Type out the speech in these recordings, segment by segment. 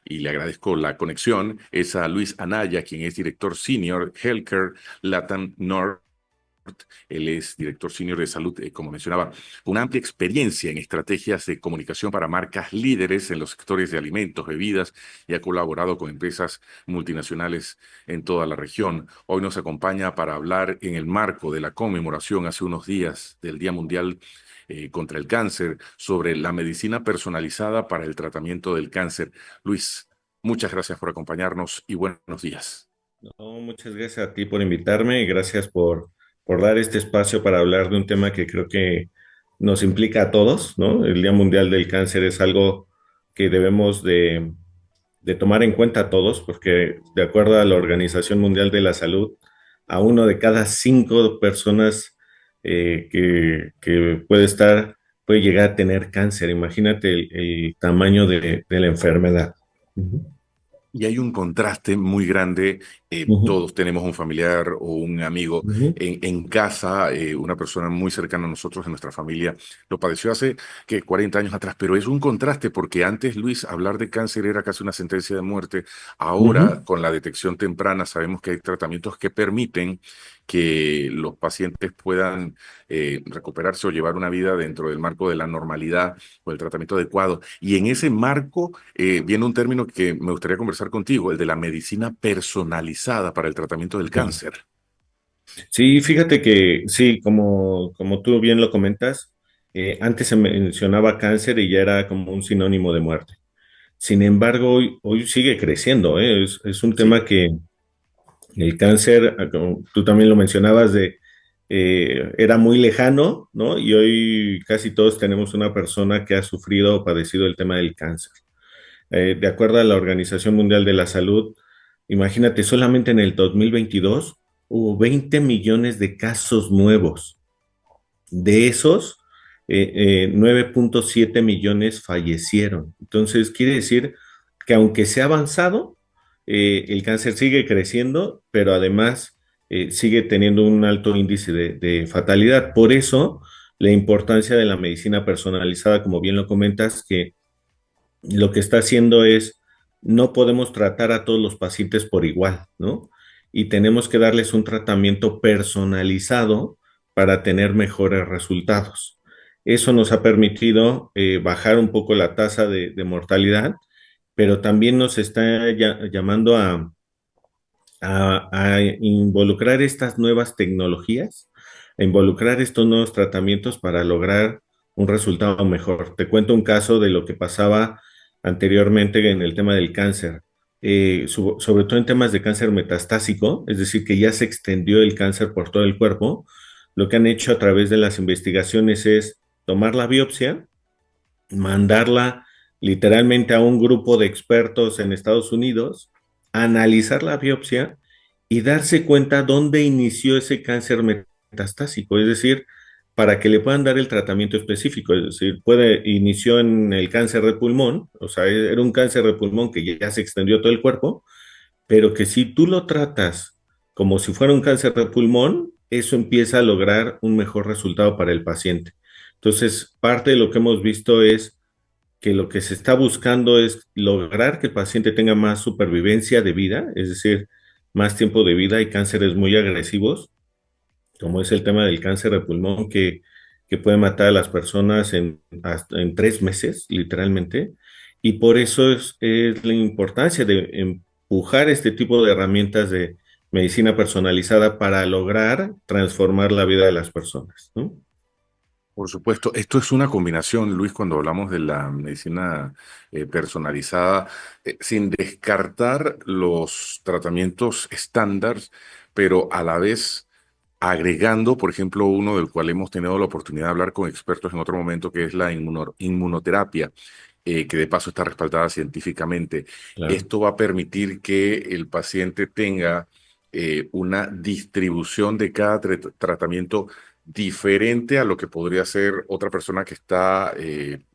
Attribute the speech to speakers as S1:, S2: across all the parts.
S1: y le agradezco la conexión, es a Luis Anaya, quien es director senior Healthcare Latam North. Él es director senior de salud, como mencionaba, con una amplia experiencia en estrategias de comunicación para marcas líderes en los sectores de alimentos, bebidas y ha colaborado con empresas multinacionales en toda la región. Hoy nos acompaña para hablar en el marco de la conmemoración hace unos días del Día Mundial contra el Cáncer sobre la medicina personalizada para el tratamiento del cáncer. Luis, muchas gracias por acompañarnos y buenos días.
S2: No, muchas gracias a ti por invitarme y gracias por dar este espacio para hablar de un tema que creo que nos implica a todos, ¿no? El Día Mundial del Cáncer es algo que debemos de tomar en cuenta todos, porque de acuerdo a la Organización Mundial de la Salud, a uno de cada cinco personas que puede llegar a tener cáncer. Imagínate el tamaño de la enfermedad. Ujú,
S1: Y hay un contraste muy grande.
S2: ujú,
S1: Todos tenemos un familiar o un amigo
S2: ujú.
S1: en casa, una persona muy cercana a nosotros, en nuestra familia, lo padeció hace que 40 años atrás, pero es un contraste porque antes, Luis, hablar de cáncer era casi una sentencia de muerte. Ahora,
S2: Ujú.
S1: con la detección temprana, sabemos que hay tratamientos que permiten que los pacientes puedan recuperarse o llevar una vida dentro del marco de la normalidad o el tratamiento adecuado. Y en ese marco viene un término que me gustaría conversar contigo, el de la medicina personalizada para el tratamiento del
S2: Sí.
S1: cáncer.
S2: Sí, fíjate que sí, como tú bien lo comentas, antes se mencionaba cáncer y ya era como un sinónimo de muerte. Sin embargo, hoy sigue creciendo, ¿eh? Es un
S1: Sí,
S2: tema que el cáncer, como tú también lo mencionabas, era muy lejano, ¿no? Y hoy casi todos tenemos una persona que ha sufrido o padecido el tema del cáncer. De acuerdo a la Organización Mundial de la Salud, imagínate, solamente en el 2022 hubo 20 millones de casos nuevos. De esos, 9.7 millones fallecieron. Entonces, quiere decir que aunque se ha avanzado, el cáncer sigue creciendo, pero además sigue teniendo un alto índice de fatalidad. Por eso, la importancia de la medicina personalizada, como bien lo comentas, que lo que está haciendo es, no podemos tratar a todos los pacientes por igual, ¿no? Y tenemos que darles un tratamiento personalizado para tener mejores resultados. Eso nos ha permitido bajar un poco la tasa de mortalidad, pero también nos está llamando a involucrar estas nuevas tecnologías, a involucrar estos nuevos tratamientos para lograr un resultado mejor. Te cuento un caso de lo que pasaba anteriormente en el tema del cáncer, sobre todo en temas de cáncer metastásico, es decir, que ya se extendió el cáncer por todo el cuerpo. Lo que han hecho a través de las investigaciones es tomar la biopsia, mandarla literalmente a un grupo de expertos en Estados Unidos, analizar la biopsia y darse cuenta dónde inició ese cáncer metastásico, es decir, para que le puedan dar el tratamiento específico, es decir, inició en el cáncer de pulmón, o sea, era un cáncer de pulmón que ya se extendió a todo el cuerpo, pero que si tú lo tratas como si fuera un cáncer de pulmón, eso empieza a lograr un mejor resultado para el paciente. Entonces, parte de lo que hemos visto es que lo que se está buscando es lograr que el paciente tenga más supervivencia de vida, es decir, más tiempo de vida y cánceres muy agresivos, como es el tema del cáncer de pulmón, que puede matar a las personas hasta en 3 meses, literalmente. Y por eso es la importancia de empujar este tipo de herramientas de medicina personalizada para lograr transformar la vida de las personas, ¿no?
S1: por supuesto. Esto es una combinación, Luis, cuando hablamos de la medicina personalizada, sin descartar los tratamientos estándar, pero a la vez agregando, por ejemplo, uno del cual hemos tenido la oportunidad de hablar con expertos en otro momento, que es la inmunoterapia, que de paso está respaldada científicamente.
S2: Claro.
S1: Esto va a permitir que el paciente tenga una distribución de cada tratamiento diferente a lo que podría ser otra persona que está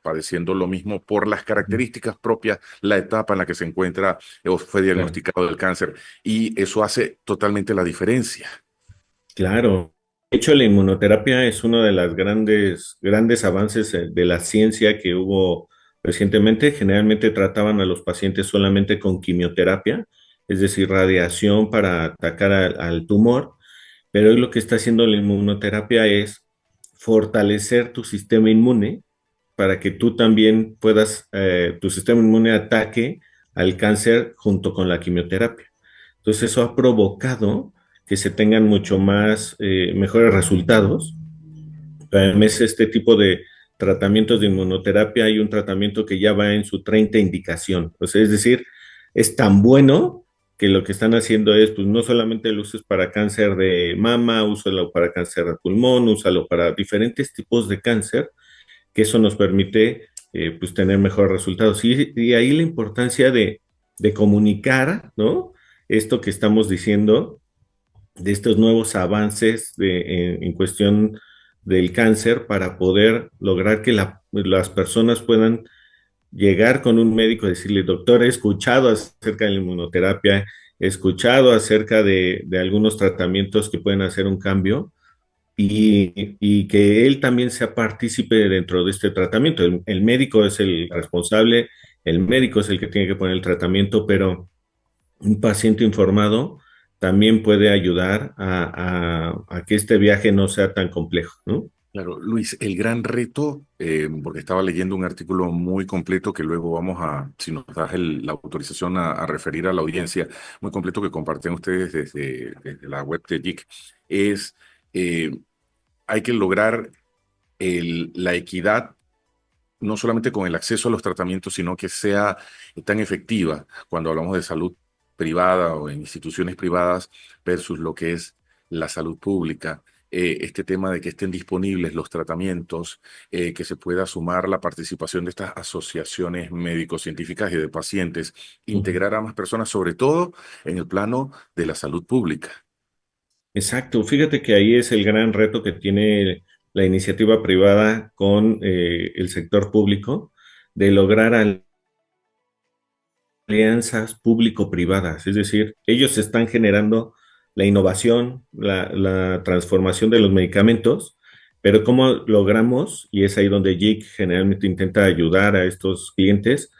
S1: padeciendo lo mismo por las características propias, la etapa en la que se encuentra o fue
S2: Claro.
S1: diagnosticado del cáncer. Y eso hace totalmente la diferencia.
S2: Claro. De hecho, la inmunoterapia es uno de los grandes avances de la ciencia que hubo recientemente. Generalmente trataban a los pacientes solamente con quimioterapia, es decir, radiación para atacar al tumor, pero hoy lo que está haciendo la inmunoterapia es fortalecer tu sistema inmune para que tú también puedas, tu sistema inmune ataque al cáncer junto con la quimioterapia. Entonces eso ha provocado que se tengan mucho más, mejores resultados. Además, este tipo de tratamientos de inmunoterapia, hay un tratamiento que ya va en su 30 indicación. O sea, es decir, es tan bueno que lo que están haciendo es, pues no solamente lo uses para cáncer de mama, úsalo para cáncer de pulmón, úsalo para diferentes tipos de cáncer, que eso nos permite pues tener mejores resultados. Y ahí la importancia de comunicar, ¿no? Esto que estamos diciendo, de estos nuevos avances en cuestión del cáncer para poder lograr que las personas puedan llegar con un médico y decirle, doctor, he escuchado acerca de la inmunoterapia, he escuchado acerca de algunos tratamientos que pueden hacer un cambio y que él también sea partícipe dentro de este tratamiento. El médico es el responsable, el médico es el que tiene que poner el tratamiento, pero un paciente informado también puede ayudar a que este viaje no sea tan complejo, ¿no?
S1: Claro, Luis, el gran reto, porque estaba leyendo un artículo muy completo que luego vamos a, si nos das la autorización a referir a la audiencia, muy completo que comparten ustedes desde la web de JIC, es eh, hay que lograr la equidad no solamente con el acceso a los tratamientos, sino que sea tan efectiva cuando hablamos de salud privada o en instituciones privadas versus lo que es la salud pública. Este tema de que estén disponibles los tratamientos, que se pueda sumar la participación de estas asociaciones médico-científicas y de pacientes,
S2: Ujú.
S1: integrar a más personas, sobre todo en el plano de la salud pública.
S2: Exacto, fíjate que ahí es el gran reto que tiene la iniciativa privada con el sector público de lograr alianzas público-privadas, es decir, ellos están generando la innovación, la transformación de los medicamentos, pero ¿cómo logramos? Y es ahí donde JIC generalmente intenta ayudar a estos clientes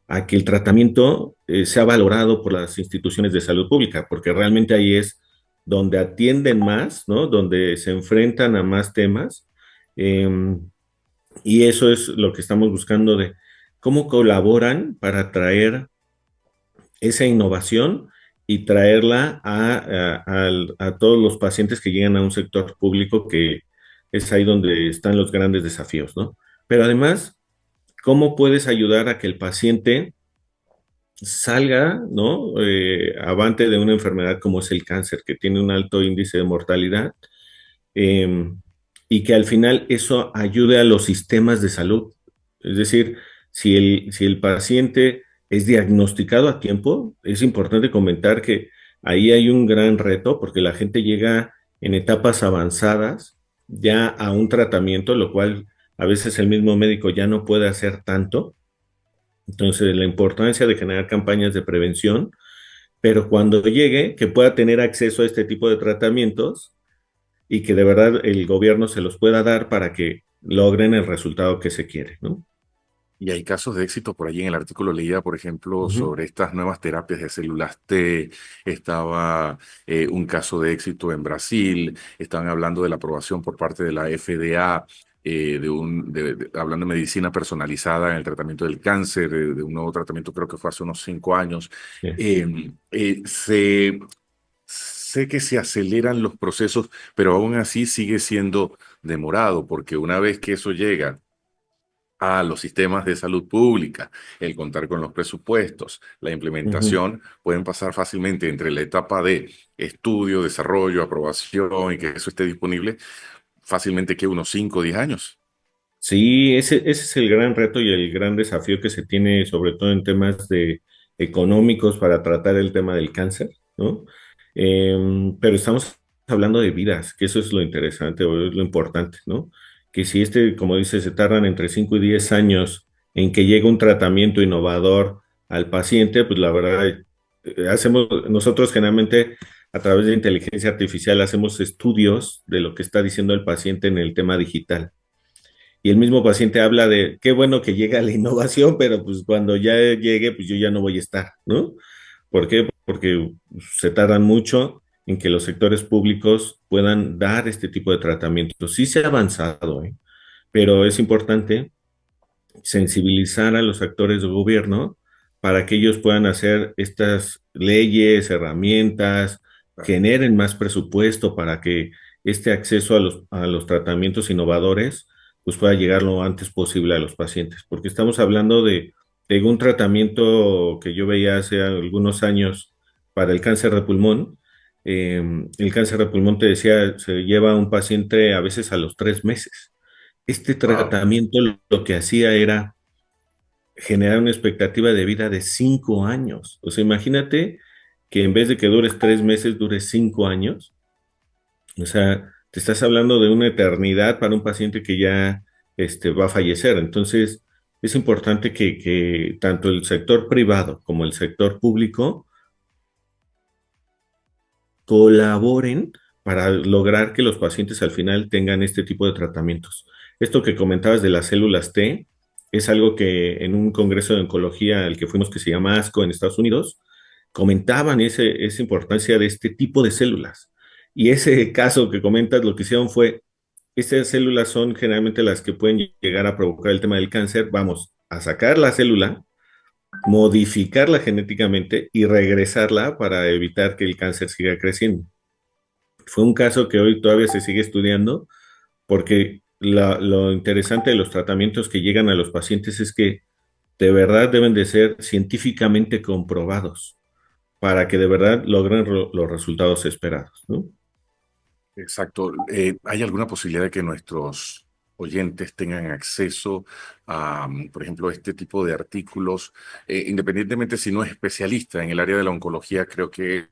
S2: a que el tratamiento sea valorado por las instituciones de salud pública, porque realmente ahí es donde atienden más, ¿no? Donde se enfrentan a más temas. Y eso es lo que estamos buscando de cómo colaboran para traer esa innovación y traerla a todos los pacientes que llegan a un sector público, que es ahí donde están los grandes desafíos, ¿no? Pero además, ¿cómo puedes ayudar a que el paciente salga, ¿no? Avante de una enfermedad como es el cáncer, que tiene un alto índice de mortalidad, eh, y que al final eso ayude a los sistemas de salud. Es decir, si el paciente es diagnosticado a tiempo, es importante comentar que ahí hay un gran reto porque la gente llega en etapas avanzadas ya a un tratamiento, lo cual a veces el mismo médico ya no puede hacer tanto. Entonces, la importancia de generar campañas de prevención, pero cuando llegue, que pueda tener acceso a este tipo de tratamientos y que de verdad el gobierno se los pueda dar para que logren el resultado que se quiere, ¿no?
S1: Y hay casos de éxito por allí en el artículo leía, por ejemplo,
S2: Ujú.
S1: sobre estas nuevas terapias de células T, estaba un caso de éxito en Brasil, estaban hablando de la aprobación por parte de la FDA, hablando de medicina personalizada en el tratamiento del cáncer, de un nuevo tratamiento, creo que fue hace unos 5 años.
S2: Sí.
S1: Sé que se aceleran los procesos, pero aún así sigue siendo demorado, porque una vez que eso llega a los sistemas de salud pública, el contar con los presupuestos, la
S2: Ujú.
S1: implementación, pueden pasar fácilmente entre la etapa de estudio, desarrollo, aprobación y que eso esté disponible, fácilmente que unos 5 o 10 años.
S2: Sí, ese es el gran reto y el gran desafío que se tiene, sobre todo en temas económicos para tratar el tema del cáncer, ¿no? Pero estamos hablando de vidas, que eso es lo interesante o es lo importante, ¿no? Que si como dices, se tardan entre 5 y 10 años en que llegue un tratamiento innovador al paciente, pues la verdad, nosotros generalmente a través de inteligencia artificial hacemos estudios de lo que está diciendo el paciente en el tema digital y el mismo paciente habla de qué bueno que llega la innovación, pero pues cuando ya llegue, pues yo ya no voy a estar, ¿no? ¿Por qué? Porque se tardan mucho en que los sectores públicos puedan dar este tipo de tratamientos. Sí se ha avanzado, ¿eh? Pero es importante sensibilizar a los actores de gobierno para que ellos puedan hacer estas leyes, herramientas, generen más presupuesto para que este acceso a los tratamientos innovadores pues pueda llegar lo antes posible a los pacientes, porque estamos hablando de un tratamiento que yo veía hace algunos años para el cáncer de pulmón. El cáncer de pulmón, te decía, se lleva a un paciente a veces a los 3 meses. Este
S1: Wow.
S2: tratamiento lo que hacía era generar una expectativa de vida de 5 años. O sea, imagínate que en vez de que dures 3 meses, dures 5 años. O sea, te estás hablando de una eternidad para un paciente que ya va a fallecer. Entonces, es importante que tanto el sector privado como el sector público colaboren para lograr que los pacientes al final tengan este tipo de tratamientos. Esto que comentabas de las células T es algo que en un congreso de oncología al que fuimos, que se llama ASCO en Estados Unidos, comentaban esa importancia de este tipo de células. Y ese caso que comentas, lo que hicieron fue, estas células son generalmente las que pueden llegar a provocar el tema del cáncer. Vamos a sacar la célula, modificarla genéticamente y regresarla para evitar que el cáncer siga creciendo. Fue un caso que hoy todavía se sigue estudiando porque lo interesante de los tratamientos que llegan a los pacientes es que de verdad deben de ser científicamente comprobados para que de verdad logren los resultados esperados, ¿no?
S1: Exacto. ¿Hay alguna posibilidad de que nuestros oyentes tengan acceso a, por ejemplo, este tipo de artículos, independientemente si no es especialista en el área de la oncología? Creo que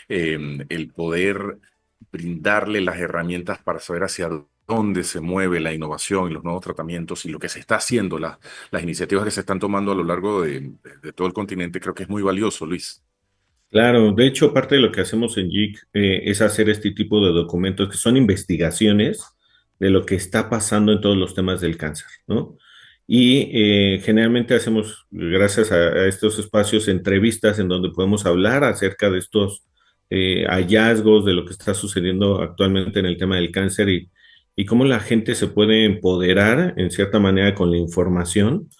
S1: el poder brindarle las herramientas para saber hacia dónde se mueve la innovación y los nuevos tratamientos y lo que se está haciendo, las iniciativas que se están tomando a lo largo de todo el continente, creo que es muy valioso, Luis.
S2: Claro, de hecho, parte de lo que hacemos en JIC es hacer este tipo de documentos que son investigaciones de lo que está pasando en todos los temas del cáncer, ¿no? Y generalmente hacemos, gracias a estos espacios, entrevistas en donde podemos hablar acerca de estos hallazgos, de lo que está sucediendo actualmente en el tema del cáncer y cómo la gente se puede empoderar en cierta manera con la información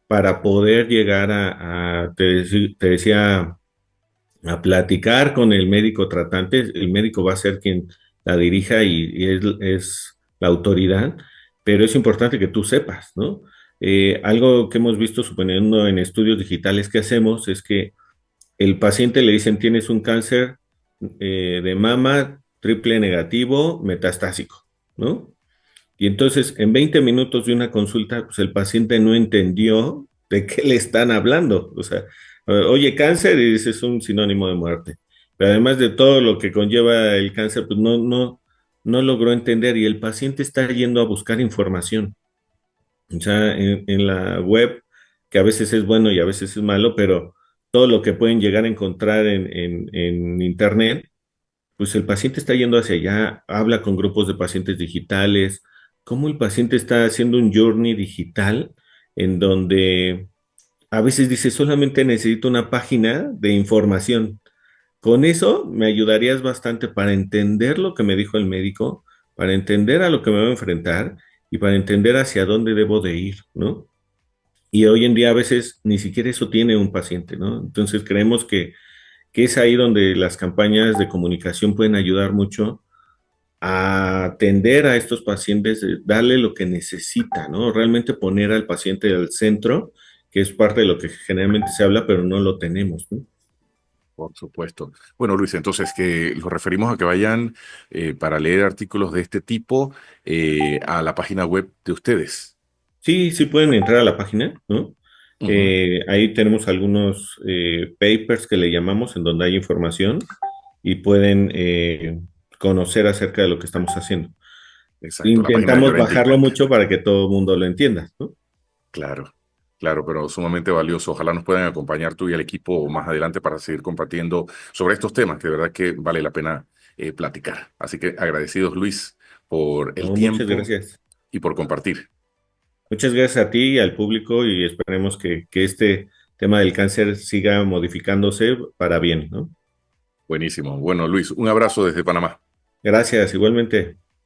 S2: para poder llegar te decía, a platicar con el médico tratante. El médico va a ser quien la dirija y es la autoridad, pero es importante que tú sepas, ¿no? Algo que hemos visto, suponiendo en estudios digitales que hacemos, es que el paciente le dicen tienes un cáncer de mama triple negativo metastásico, ¿no? Y entonces en 20 minutos de una consulta, pues el paciente no entendió de qué le están hablando. O sea, oye, cáncer y dice es un sinónimo de muerte. Pero además de todo lo que conlleva el cáncer, pues no logró entender y el paciente está yendo a buscar información. O sea, en la web, que a veces es bueno y a veces es malo, pero todo lo que pueden llegar a encontrar en Internet, pues el paciente está yendo hacia allá, habla con grupos de pacientes digitales, cómo el paciente está haciendo un journey digital en donde a veces dice solamente necesito una página de información. Con eso me ayudarías bastante para entender lo que me dijo el médico, para entender a lo que me voy a enfrentar y para entender hacia dónde debo de ir, ¿no? Y hoy en día a veces ni siquiera eso tiene un paciente, ¿no? Entonces creemos que es ahí donde las campañas de comunicación pueden ayudar mucho a atender a estos pacientes, darle lo que necesita, ¿no? Realmente poner al paciente al centro, que es parte de lo que generalmente se habla, pero no lo tenemos, ¿no?
S1: Por supuesto. Bueno, Luis, entonces que los referimos a que vayan para leer artículos de este tipo a la página web de ustedes.
S2: Sí, sí pueden entrar a la página, ¿no?
S1: Ujú.
S2: Ahí tenemos algunos papers que le llamamos en donde hay información y pueden conocer acerca de lo que estamos haciendo.
S1: Exacto, la página de
S2: Intentamos
S1: Llorente y
S2: bajarlo
S1: Cuenta.
S2: mucho para que todo el mundo lo entienda, ¿no?
S1: Claro, claro, pero sumamente valioso. Ojalá nos puedan acompañar tú y el equipo más adelante para seguir compartiendo sobre estos temas, que de verdad que vale la pena platicar. Así que agradecidos, Luis, por el
S2: No, muchas
S1: tiempo
S2: gracias.
S1: y por compartir.
S2: Muchas gracias a ti y al público y esperemos que este tema del cáncer siga modificándose para bien, ¿no?
S1: Buenísimo. Bueno, Luis, un abrazo desde Panamá.
S2: Gracias, igualmente.